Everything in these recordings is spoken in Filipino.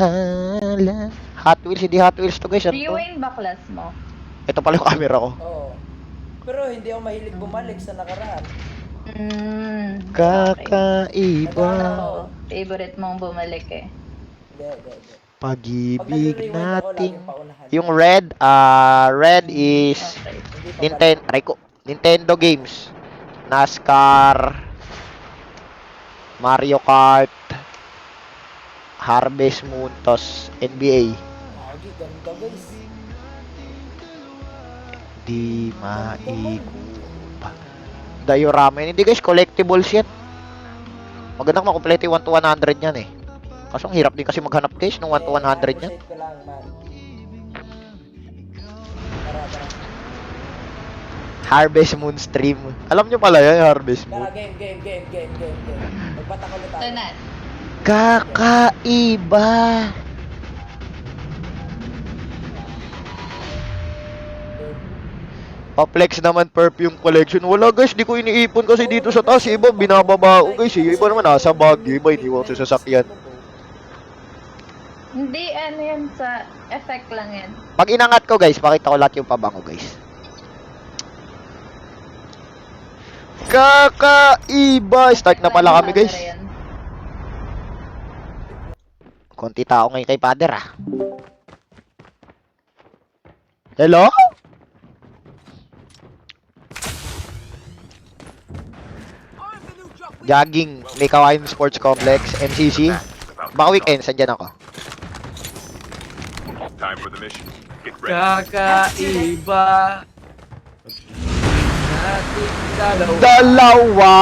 Hala. Hot Wheels, hindi Hot Wheels to guys. Ano to? Viewing ba class mo? Ito pala yung camera ko. Oo. Pero hindi ako mahilig bumalik sa nakaraan. Kakaiba. Ako, favorite mong bumalik eh. Hindi. Pag-ibig Pag nagre-rewind ako, natin. laging paunahan. Yung red, red is Okay. Hindi pa Nintendo games. NASCAR, Mario Kart, Harvest Moon, tos NBA. Lagi, ganda guys. Di maikupa. Dioramen. Hindi guys, collectibles yan. Magandang makumpleto yung 1 to 100 yan eh. Kaso ang hirap din kasi maghanap guys ng 1 to 100 yan. Appreciate ko lang, man. Tara. Harvest Moon stream. Alam nyo pala yan, Harvest Moon. Tara, game. Magbatak ulit tayo. Tunat. Kakaiba. Pa-flex naman perfume collection. Wala guys, di ko iniipon kasi dito sa taas. Iba binababa ko guys. Yung iba naman nasa bag. Yung iba iniwan sa sasakyan. Hindi, ano yan sa effect lang yan. Pag inangat ko guys, pakita ko lahat yung pabango guys. Kakaiba. Start na pala kami guys. Konti tao ngayon kay Father ah. Hello? Jogging, may Kawain Sports Complex, MCC. Baka weekend, sandyan ako. Time for the mission. Get ready. Kakaiba. Dalawa!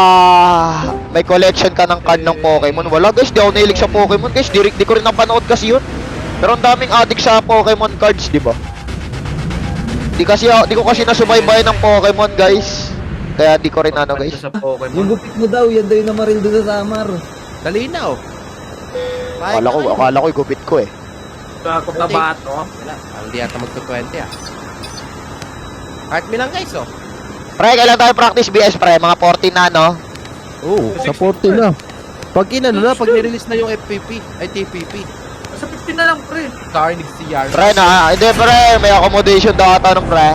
May collection ka ng card ng Pokemon. Wala guys, di ako nahilig sa Pokemon guys. Di ko rin napanood kasi yun. Pero ang daming addict sa Pokemon cards, di ba? Di ko kasi nasubaybayan ng Pokemon guys. Kaya di ko rin ano guys. Sa Pokemon. Yung gupit mo daw, yan daw yung namaril doon sa Samar. Dali na, oh. Akala ko gupit ko eh. Kakot na bato. Wala, hindi yata magto-20, ah. Heart me lang, guys, oh. Pre, kailan tayo practice BS pre? Mga 14 na no? Oo, Sa 40 na. Pag inano na, pag nirelease na yung FPP, ay TPP. Sa 15 na lang, pre. Carnage CR. Pre na, hindi pre, may accommodation daw ata ng pre.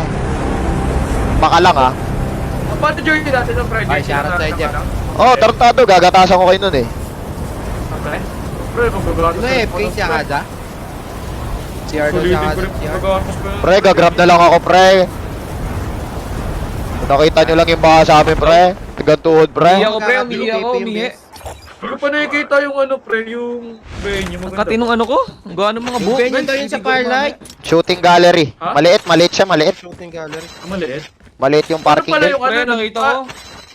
Baka lang ah. Paano journey natin ng Friday? Ay, shoutout sa Jeff. Oh, tarantado, gagatasan ko kayo nun eh. Pre? Pre, magagatos Ano, FK siya kada? CR daw siya kada, CR. Pre, gagrab na lang ako pre. Nakita nyo lang yung baka sa amin pre. Tigantuhod pre. Umihi ako, pre. Umihi ako, PPM umihi. best. Hindi ko pa nakikita yung ano, pre, yung venue. Ang katinong ano ko? Ang gaano mga Yung buhok venue daw yun sa Firelight. Shooting gallery. Ha? Maliit siya, maliit. Shooting gallery. Maliit. Maliit yung Paano parking pala din. yung ano Pre, nun? nakita ko.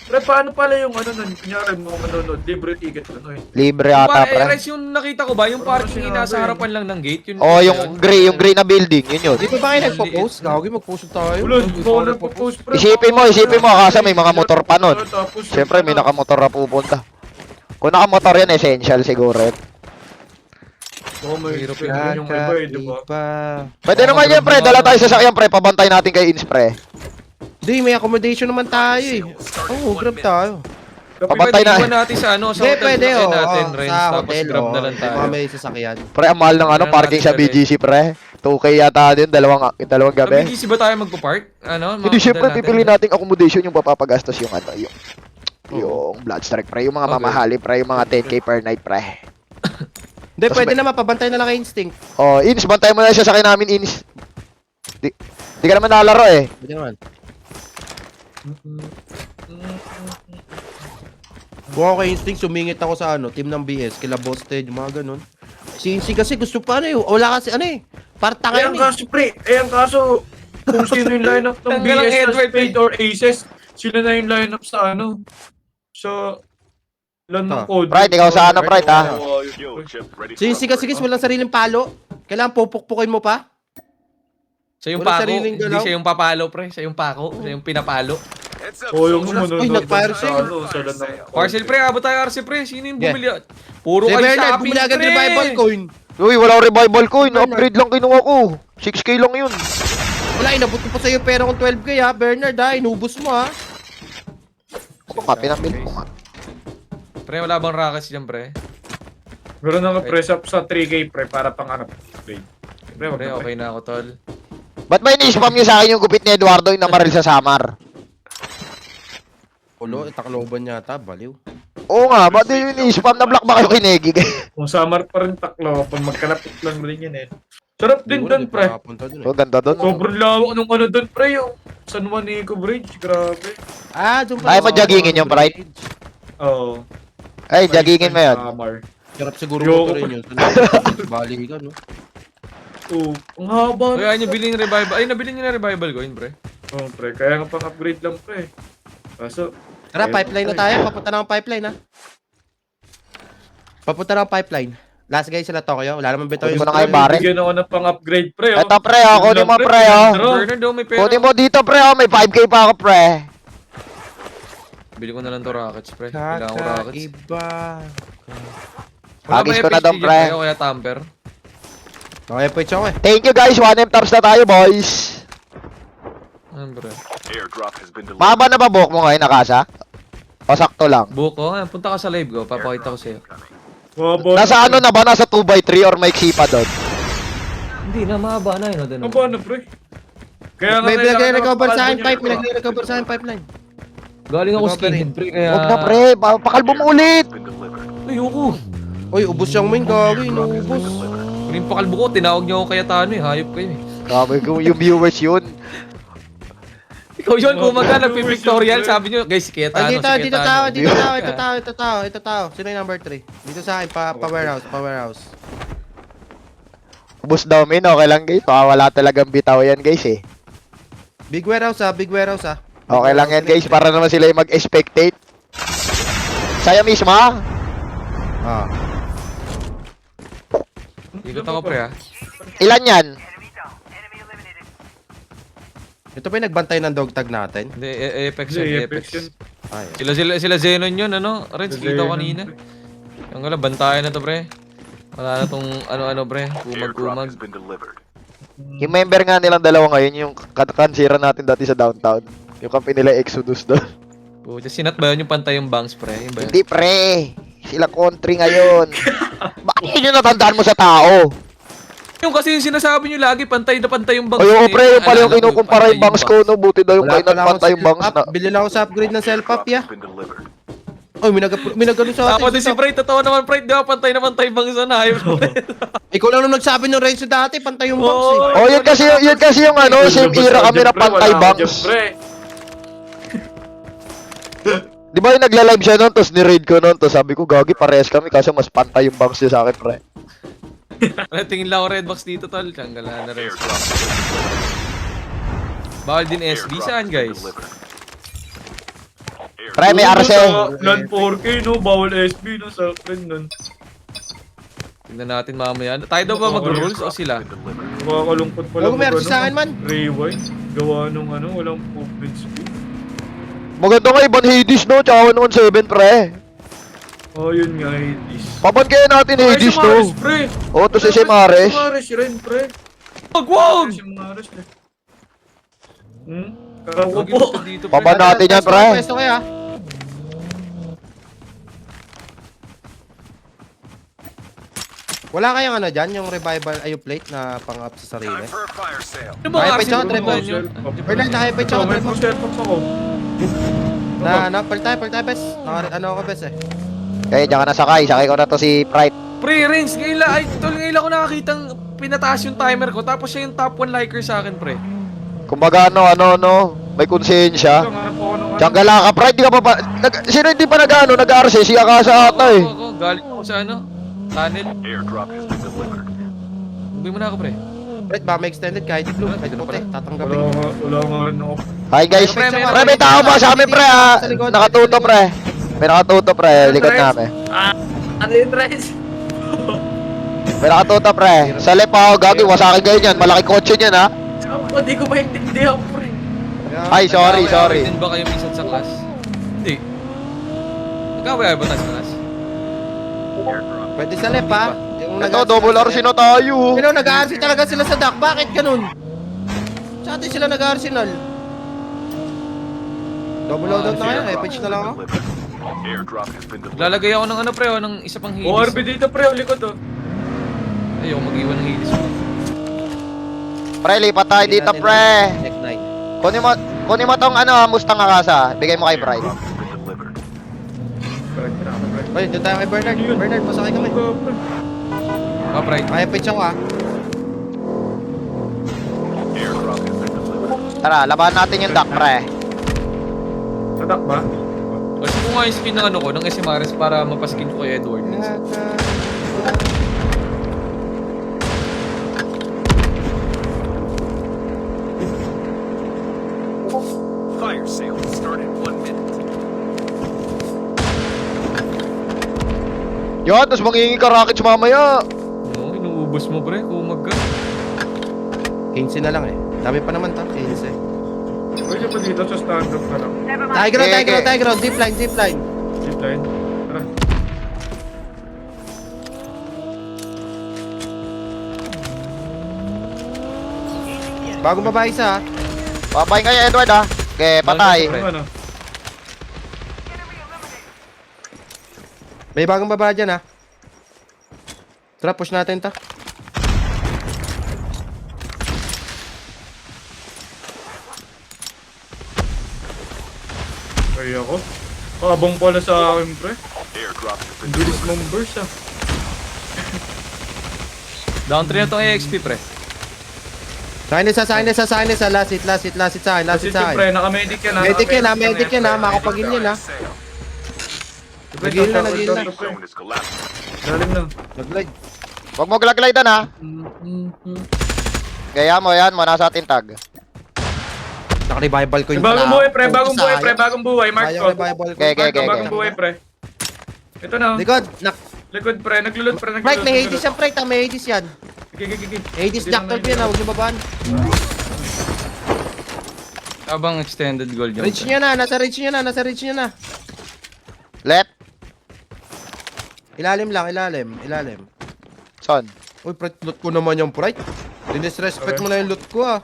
Pre, paano pala yung ano nun? Kunyari mo manonood, libre ticket ano eh. Libre ata pre. Res yung nakita ko ba? Yung parking yung nasa harapan lang ng gate? Yun, Oh, yung gray na building, yun yun. Di ba ba kayo nagpo-post? Gawagi, mag-post tayo. Wala, hindi ko nagpo-post, pre. Isipin mo kasi may mga motor pa nun. Tapos, Siyempre may nakamotor na pupunta. Kung nakamotor yan, essential siguro yun. Oh, may spend yung iba eh, di ba? Pwede naman yan pre, dala tayo sa sasakyan pre, pabantay natin kay Ins pre. Di, may accommodation naman tayo eh. Oo, grab tayo. Pabantay na. Iwan natin sa ano, sa Hindi, hotel pwede, sasakyan oh. natin, Oh, Renz, sa tapos hotel, grab oh. na lang tayo. Mga may sasakyan. Pre, ang mahal ng ano, Kailangan parking sa natin BGC pre. 2K yata din, dalawang Sa gabi. BGC ba tayo magpo-park? Ano? Hindi, syempre natin? pipili nating accommodation yung papapagastos yung ano, yung Bloodstrike pre, yung mga Okay. mamahali pre, yung mga 10K per night pre. Hindi, Tapos pwede naman, pabantay na lang kay Instinct. Oh, Ins, bantay mo na siya sa akin namin, Ins. Di ka naman nalaro eh. Pwede naman. Kung ako kay Instinct, sumingit ako sa ano, team ng BS, kila Bosted, yung mga ganun. Si Instinct kasi gusto pa ano eh, wala kasi ano eh, partang Eh, ano ang eh. kaso, pre, ang kaso, kung sino yung lineup ng Tanggal ang BS na Edward, Spade or Aces, sila na yung lineup sa ano, sa lan ng code. Pride, ikaw sa ano, Pride, ha? Yo, chip ready Si Instinct kasi walang sariling palo. Kailangan pupukpukin mo pa. Siya yung Wala pako, sariling hindi galaw. siya yung papalo, pre. Siya yung pako, siya yung pinapalo. O yung manonood Uy, nag-fire sa sale. ano, sa lan ng code. Parcel, pre. Abot tayo RC, pre. Sino yung Yeah. bumili? Puro Si kayo Bernard, shopping, bumili agad pre. revival coin. Uy, wala akong revival coin. Upgrade lang kinuha ko. 6K lang yun. Wala, inabot ko pa sa'yo pera kung 12K ha, Bernard ha, inubos mo ha. Ako nga, pinambil ko nga. Pre, wala bang rakas dyan, pre? Pero naka-press up sa 3K pre para pang ano. Pre, wag Pre, na, pre. okay na ako, tol. Ba't may ini-spam niyo sa akin yung gupit ni Eduardo yung namaril sa Samar? Ulo, itakloban yata, baliw. Oo nga, ba't yung ini-spam na block ba kayo kinegig? Kung Samar pa rin taklo, pag magkalapit lang rin yun eh. Sarap din doon, pre. Oh, ganda doon. Sobrang lawak nung ano doon, pre. Yung San Juanico Bridge, grabe. Ah, doon Ay, pa-joggingin yung Pride? Oo. Ay, joggingin mo yun. Samar. Sarap siguro Yo. mo rin yun. Bali ka, no? Oo. Ang haba. Kaya nyo bilhin yung revival. Ay, nabili nyo na revival coin, pre. Oo, pre. Kaya nga pang upgrade lang, pre. Kaso, Tara, pipeline na tayo. Papunta na ang pipeline, ha? Papunta na ang pipeline. Last guys sila Tokyo. Wala naman bitaw Kunin yung mo na kayo, Barret. bigyan ako ng pang-upgrade, pre. Oh. Eto, pre, oh. Kunin mo, pre, oh. Bernard, may pera. Kunin mo dito, pre, oh. May 5K pa ako, pre. Bili ko na lang to rockets, pre. Kailangan ko rockets. Kakaiba. Agis ko na doon, pre. Kaya tamper. Okay, po ito eh. Thank you, guys. 1M tops na tayo, boys. Ano, pre? Airdrop has been delivered. Mahaba na ba buhok mo ngayon, Nakasa? O sakto lang? Buko, punta ka sa live ko. Papakita ko sa'yo. Nasa ano na ba? Nasa 2x3 or may pa doon? Hindi na, mahaba na yun. Ano ba, ano, pre? Kaya nga May kailangan nagre-recover sa akin mapapalbo pipe. niya. May nagre-recover sa akin pipeline. Galing ako Recovery. skinhead, pre. Kaya... Huwag na, pre. Pakalbo mo ulit. Been delivered. Ayoko. Uy, ubos yung main. Gagi, naubos. Yung pakalbo ko, tinawag niyo ako kaya tano eh. Hayop kayo eh. Grabe ko yung viewers yun. Ikaw yun, kung Mga magka viewers nagpipictorial, yun, pre. sabi niyo, guys, kaya Ay, tano, dito, si dito kaya tao, tano. dito tao, ito tao, ito tao, ito tao. Sino yung number 3? Dito sa akin, pa warehouse, pa warehouse. Ubus daw, min. Okay lang, guys. Wala talagang bitaw yan, guys, eh. Big warehouse ha, big warehouse ha. Okay lang yan, guys. Para naman sila yung mag-spectate. Saya mismo, ha? Ah. Ikot ako, pre, ha? Ilan yan? Ito pa yung nagbantay ng dog tag natin. Hindi, Apex Hindi, yun, Apex Apex. yun. Ay. Sila Zenon yun, ano? Renz, kita ko Zenon, kanina. pre. Yung wala, bantayan na to, pre. Wala na tong ano-ano, pre. Airdrop Kumag-kumag. has been delivered. Yung member nga nilang dalawa ngayon, yung kansira natin dati sa downtown. Yung kampi nila Exodus doon. Puta, sinat ba yun yung pantay yung banks, pre? Yun ba yun? Hindi, pre. Sila country ngayon. Bakit yun yung natandaan mo sa tao? Yung kasi yung sinasabi nyo lagi, pantay na pantay yung banks. Ay, oo, Eh, pre. Yung pala yung alala ko, kinukumpara pantay yung banks ko, no? Buti daw yung Wala kayo pala akong nagpantay yung banks skill na. up. Bilhin ako sa upgrade ng self up Airdrop ya. has been delivered. Oy, may nagano sa Tapos din si atin. Bray, totoo naman, Bray. Di ba pantay na pantay banks na hayop. Ikaw lang nung nagsabi ng Renzo dati, pantay yung box eh. Oh, yun kasi yung ano, same era kami na pantay banks. Di ba yung nagla-live siya noon, tapos ni-raid ko noon, tapos sabi ko, gagi, parehas kami, kaso mas pantay yung banks niya sa akin, pre. Tingin lang ako red box dito, tol. Tanggalan na rin. Airdrop has been delivered. Bawal din SB. Airdrop Saan, has been guys? delivered. Pre, may RC. Non 4K, no? Bawal SB, no? Sa akin, nun. Tingnan natin mamaya. Tayo daw ba mag-rules o sila? Makakalungkot pala. Huwag meron sa akin, man. Rewind. Gawa nung ano, walang movement speed. Maganda nga ibang Hades, no? Tsaka 117, pre. Oh, yun nga, Hades. Paban kaya natin Ay, Hades, si no? Maris, pre! Oo, to si Maris. Si Maris rin, pre. Wag! Si Maris, pre. Wag Kakapo. yun dito, Paban pre. natin yan, pre. Pwesto kayo ah. Wala kayong ano dyan, yung revival ayo plate na pang-up sa sarili. Time for a fire sale. Ano ba Kaya pa kasi ito, yung Trevor. nyo? Bernard, nakaya pa yung May chocolate mo. set-up ako. Na, palit tayo, bes. Ano ako, bes eh. Kaya diyan ka nasakay. Sakay ko na to si Pride. Pre, Renz, ngayon lang, ay, tol, ngayon lang ako nakakitang pinataas yung timer ko, tapos siya yung top 1 liker sa akin, pre. Kumbaga ano, may konsensya. Hanap ako ng ano. Tiyangala ka, Pride, di ka pa sino hindi pa nag-RC? Si Akasa ata eh. Ako, galing ako sa ano, tunnel. Airdrop has been delivered. Ubi mo na ako, pre. Brett, ba may extended kahit di blue, kahit puti, tatanggapin. Wala nga rin ako. Hi guys. Pre, Pre, may tao ba sa amin, pre, ha? Nakatuto, pre. May nakatuto, pre. Likod namin. Ano yun, Rice? May nakatuto, pre. Sa left ako, gagi. Wasakin kayo niyan. Malaki kotse niyan, ha? Hindi ko maintindihan, pre. Ay, sorry. Nag-away din ba kayo minsan sa class? Hindi. Nag-away ba tayo sa class? Pwede sa left ha. Yung Ito, double RC na tayo. Pero nag-RC talaga sila sa dock, bakit ganun? Sa atin sila nag-Arsenal. Double loadout na kayo, page na lang ako. Airdrop has been delivered. Lalagay ako ng ano pre, ng isa pang hilis. ORB dito pre, ang likod oh. Ayoko mag-iwan ng hilis mo. Pre, lipat tayo dito, pre. Neck 9. Kunin mo tong ano, Mustang Akasa. Bigay mo kay Brian. Airdrop has been delivered. Ay, doon tayo kay Bernard. Bernard, pasakay kami. Ah, pre. Kaya pitch ako ah. Airdrop has been delivered. Tara, labanan natin yung duck, pre. Tadak ba? Kasi ko nga yung skin ng ano ko, ng SMRS para mapaskin ko kay Edward. Fire sale start in 1 minute. Yan, tapos mangingi ka rockets mamaya. Oo, inuubos mo pre, kumag ka. 15 na lang eh. Dami pa naman ta, 15. Pwede pa dito sa stand-up na lang. Okay. Tiger, zip line. Zip line. Tara. Bagong babae isa ah. Papayin kayo, Edward, ha. Okay, patay. Pre. Ano? May bagong babae dyan ah. Tara, push natin ta. Ay ako. Abang pala sa akin pre. Airdrop has been Ang bilis delivered. mong burst ah. Down 3 na itong AXP pre. Sa akin isa. Last hit sa akin. Kasi pre, naka-medic yan ha. Medic yan ha. Makapagin yan ha. Nagil na. Zone is collapsing. Galing na. Nag-glide. Huwag mo glaglaydan, ha. Gaya mo yan, mo nasa atin tag. Naka-revival ko yung Bagong buhay pre, bagong buhay pre, Sayang. bagong buhay. Mark Sayang ko. revival ko. Okay. Bagong buhay pre. Ito na. Likod. Likod pre, naglulot pre, naglulot. Right, may Hades yan, Frank. May Hades yan. Gigi. Hades Jackal yan ha. Huwag niyo babaan. Abang extended gold yun. Reach niya na. Nasa reach niya na. Left. Ilalim lang. Son. Uy, Prite, loot ko naman yung Prite. Dinisrespect Okay. mo na yung loot ko ah.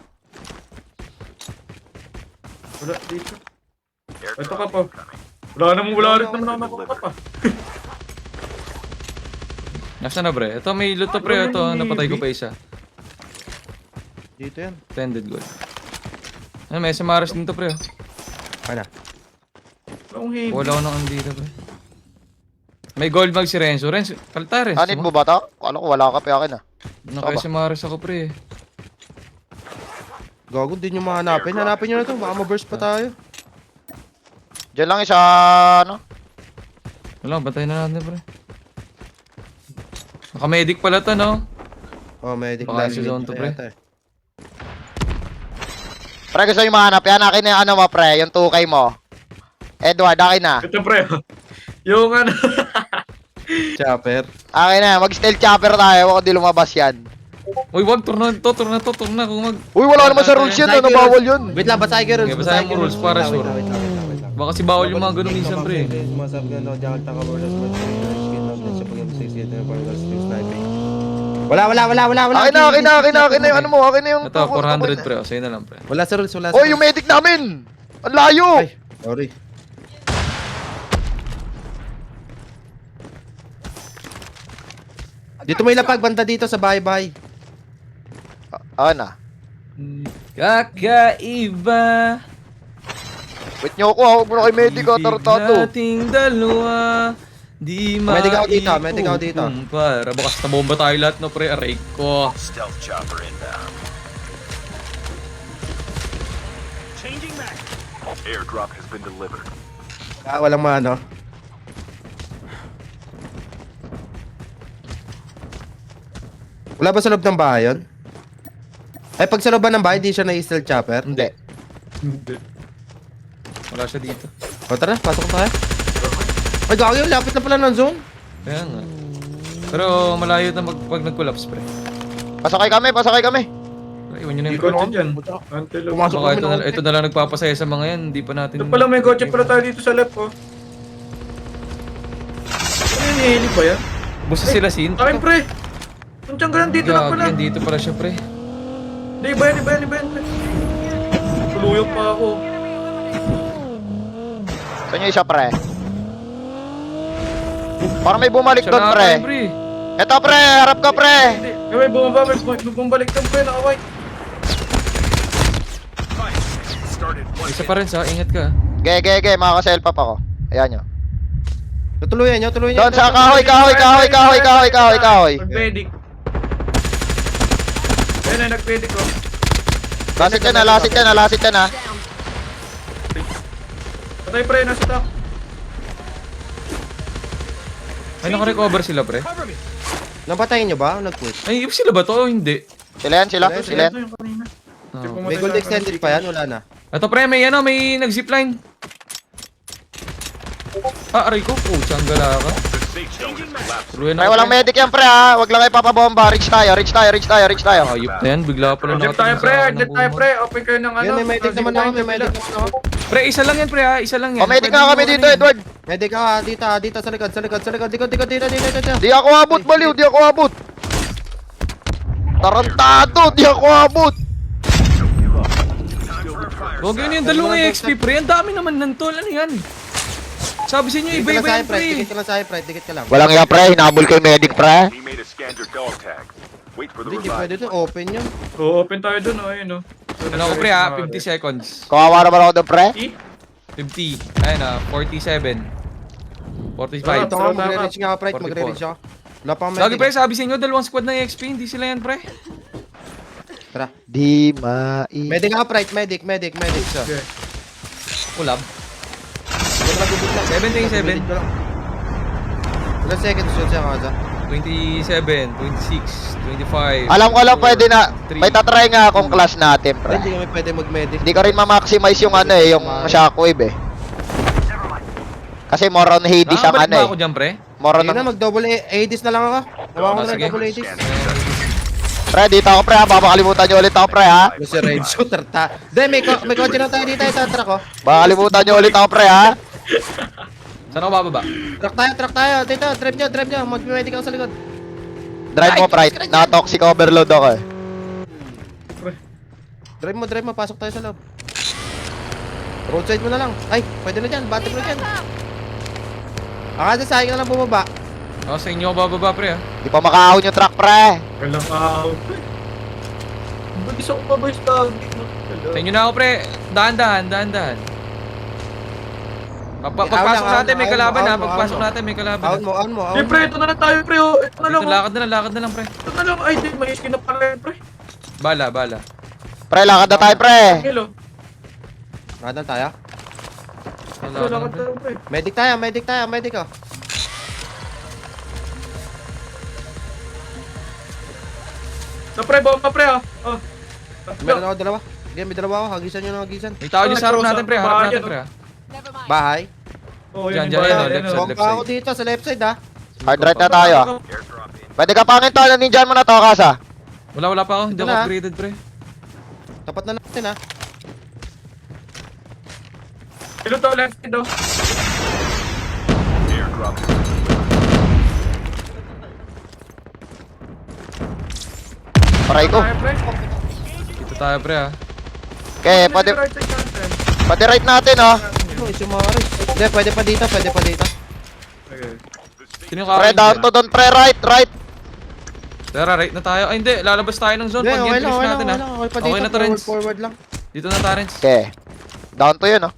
Wala dito. Ito ka pa. Wala rin naman ako nakuha pa. Nasaan na pre? Ito may loot to pre, ito napatay ko pa isa. Dito yan. Extended gold. Ano, may SMRS din to pre. Oh. Ano? Ang heavy. Wala ko nang andito pre. May gold mag si Renzo. Renzo, kalta Renzo. Anit mo ba to? Ano ko, wala ka pa akin, ha. Naka-SMRS ako pre. Gago, din nyo mahanapin. Hanapin nyo na to. Baka ma-burst pa tayo. Diyan lang isa, ano. Wala, batayin na natin pre. Naka-medic pala to no? Oh, medic Baka last si hit Zone to, pa pre. yata eh. Pre, gusto yung mahanap yan. Akin na yung ano mo, pre. Yung 2K mo. Edward, akin na. Ito pre. Yung ano. Chopper. Akin na. Mag-stealth chopper tayo. Huwag di lumabas yan. Uy, wag, turna kung mag... Uy, wala naman sa rules yun. Ano, bawal yun. Wait lang, basahin ko rules. Okay, basahin mo rules para Wait sure. lang. Baka si bawal yung mga ganun minsan pre. Wala. Akin na yung ano mo. Akin na yung... Ito, 400 pre. O, sa'yo na lang pre. Wala sa rules, Oy, yung medic namin! Ang layo! Ay, sorry. Dito may lapag, banda dito sa bahay-bahay. Akin na. Kakaiba. Wait nyo ako, huwag mo na kay medic, ha. Tarantado. Nating dalawa. Di Medic ako dito. Para bakas na bomba tayo lahat no pre. Aray ko. Stealth chopper inbound. Airdrop has been delivered. Ah, walang mano. Wala ba sa loob ng bahay yun? Ay, pag sa loob ba ng bahay, di siya na-steal chopper? Hindi. Wala siya dito. O tara, pasok tayo. Ay, gagawin yun, lapit na pala ng zone. Kaya nga. Pero malayo na pag nag-collapse pre. Pasakay kami. Pre, iwan nyo na Hindi yung ko kotse dyan. Until Pumasok Baka kami ito na lang nagpapasaya sa mga yan. Hindi pa natin... Ito pala may kotse pala tayo dito sa left oh. Ano yung hihili ba yan? Busa sila sin. Akin pre! Nandiyan ka lang dito lang pala. Gagawin dito pala siya pre. Hindi, iba yan pre. Tuluyok pa ako. Saan yung isa, pre? Parang may bumalik Siya doon, na pre. ata, pre. Eto, pre. Harap ka, pre. Hindi. May bumaba, may bumalik ka pre, naka-white. Fire sale started 1 Isa minute. pa rin sa, ingat ka. Ge. Makaka-self up ako. Ayan nyo. Tutuluyan nyo. Doon sa kahoy. Nag-medic. Ayun na, nag-medic ko. Lasit ka na. Patay pre, nasa top. Ay, naka-recover sila, pre. Napatayin nyo ba? Nag-push. Ay, sila ba to o hindi? Sila yan. Ito yung kanina. Ah. May gold extended pa yan? Wala na. Ito, pre, may nag-zipline. Ah, aray ko. Pucha, ang gala ka. The safe zone has collapsed. Tuloy Pre, walang medic yan, pre, ha. Wag lang kayo papabomba. Reach tayo. Ayop na yan, bigla pa lang Aglit tayo pre, aglit tayo pre. Open kayo ng ano. Yan, may medic naman ako. Pre, isa lang yan, pre, ha? Isa lang yan. O, medic Pwede nga mo kami ano dito, yan. Edward. Medic ka, dito, sa likod, dito. Di ako abot, baliw. Di ako abot. Tarantado. Di ako abot. Huwag yun yung dalawang XP, pre. Ang dami naman ng tol. Ano yan? Sabi sa inyo, iba-iba yan, pre. Dikit ka lang sa high pride, dikit ka lang. Walang iya, pre. Hinabol kay medic, pre. Teammate has scanned your dog tag. Wait for the Hindi pwede revive. to, open yun. Oo, open tayo dun, oh, ayun, oh. Ano ko, pre, ha? 50 seconds. Kawawa naman ako doon, pre. 50. Ayun, 47. 45. Ito nga, magre-reach nga ako, pride, 44. magre-reach ako. Wala pa akong Lagi, pre, medic. sabi sa inyo, dalawang squad na XP. Hindi sila yan, pre. Tara. Di mai. Medic nga, pride, medic. Isa. Okay. Ulab. 77. 77. Ilan seconds yun siya kaza? 27, 26, 25. Alam ko lang pwede na. May tatry nga akong class natin, pre. Hindi kami pwede mag-medic. Hindi ko rin ma-maximize yung ano eh, yung shockwave eh. Kasi more on Hades ang Nakabalik ano ba eh. ako dyan, pre? More Hindi on... na, mag-double ADs na lang ako. Tawa ko na sige. double ADs. Pre, dito ako pre ha. Baka kalimutan nyo ulit ako pre ha. Ano si Raid Shooter ta? Hindi, may kotse na tayo dito. Ito, truck ko. Baka kalimutan nyo ulit ako pre ha. Saan ako bababa? Truck tayo. Dito, drive nyo. Mag-medic ako sa likod. Drive mo pre. Na-toxic overload ako eh. Drive mo. Pasok tayo sa loob. Roadside mo na lang. Ay, pwede na dyan. Battery mo dyan. Akala sa akin na lang bumaba. Ako sa inyo ako bababa, pre, ha? Di pa makaahon yung truck pre. Walang ahon, pre. Ba't isa ko pa ba yung stag? Sa inyo na ako, pre. Dahan-dahan. Pagpasok natin, may kalaban, ha? Pagpasok natin, may kalaban. Ahon mo. Di pre, ito na lang tayo pre, oh. Ito na lang, Ito, oh. lakad na lang, pre. Ito na lang. Ay, di, may skin na pala yan, pre. Bala. Pre, lakad na tayo pre. Hello. Radan tayo. Ito, lakad tayo, pre. Medic oh. Na pre, bomba pre, oh. Oh. Meron ako dalawa. Sige, may dalawa ako. Hagisan nyo ng hagisan. May tao dyan sa harap natin, pre. Harap natin, pre, ha? Bahay. Oh, Diyan, yun, diyan, yung oh, bayan, left oh. side. Bomba ako dito sa left side ha. Hard right na tayo. Airdrop in. Pwede ka pangin to. Ninjan mo na to kasa. Wala pa ako. Hindi Ito ako na. upgraded, pre. Tapat na natin ha. Hello to, left side, oh. Airdrop in. Paray ko. Tayo, pre. Dito tayo, pre, ha? Okay, pwede Right side natin. right natin oh. Ano, isumaris. Hindi, pwede pa dito. Okay. Sino yung Pre, kakain down dyan? to doon pre, right. Tara, right na tayo. Ay, hindi. Lalabas tayo ng zone. Hindi, Pag okay lang. entries natin, ha? Okay pa dito. Okay na to, Renz. Forward lang. Dito na, Tarens. Okay. Down to yun oh.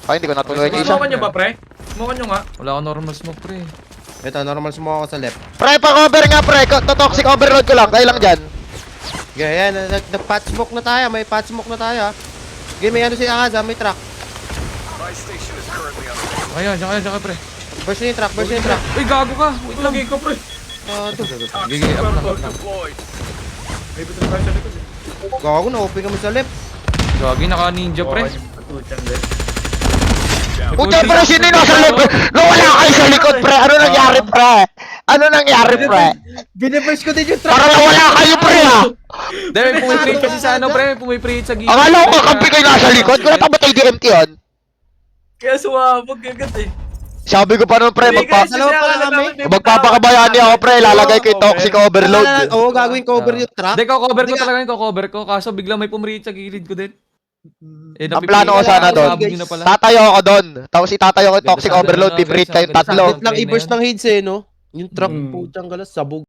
Ay, hindi ko natuloy yung isa. Smoke nyo ba, pre? Smoke nyo nga. Wala akong normal smoke, pre. Ito, normal smoke ako sa left. Pre, pa-cover nga pre. To-toxic overload ko lang. Kaya lang dyan. Okay, yan. Nag-patch smoke na tayo. May patch smoke na tayo ha. Okay, may ano si Akaza. May truck. My station is currently on the Ayan, diyan ka, pre. Burst na yung truck. Uy, gago ka. Wait lang. Lagi ko, pre. Ito. Gigi, up lang. deployed. May bitin tayo sa likod, eh. Gago, na-open kami sa left. Gagi, naka-ninja, pre. Patutan, pre. Puta pre, sino yung nasa likod? Nawala kayo sa likod pre. Ano nangyari pre? Biniburst ko din yung truck. Para nawala kayo pre ha. Hindi, may pumiprate kasi sa ano, pre. May pumiprate sa gilid. Akala ko kakampi kayo nasa likod. Kung natabatay DMT yun. Kaya sumabog agad, eh. Sabi ko pa nun pre, Dalawa pa kami. magpapakabayani ako pre. Lalagay ko yung toxic overload. Oo, gagawin cover yung truck. Hindi, cover ko talaga yun, cover ko. Kaso biglang may pumiprate sa gilid ko din. Ang plano ko sana doon, tatayo ako doon. Tapos itatayo ko yung toxic overload, bibreed kayong tatlo. Sakit lang i-burst ng heads eh, no? Yung truck, putang galas, sabog.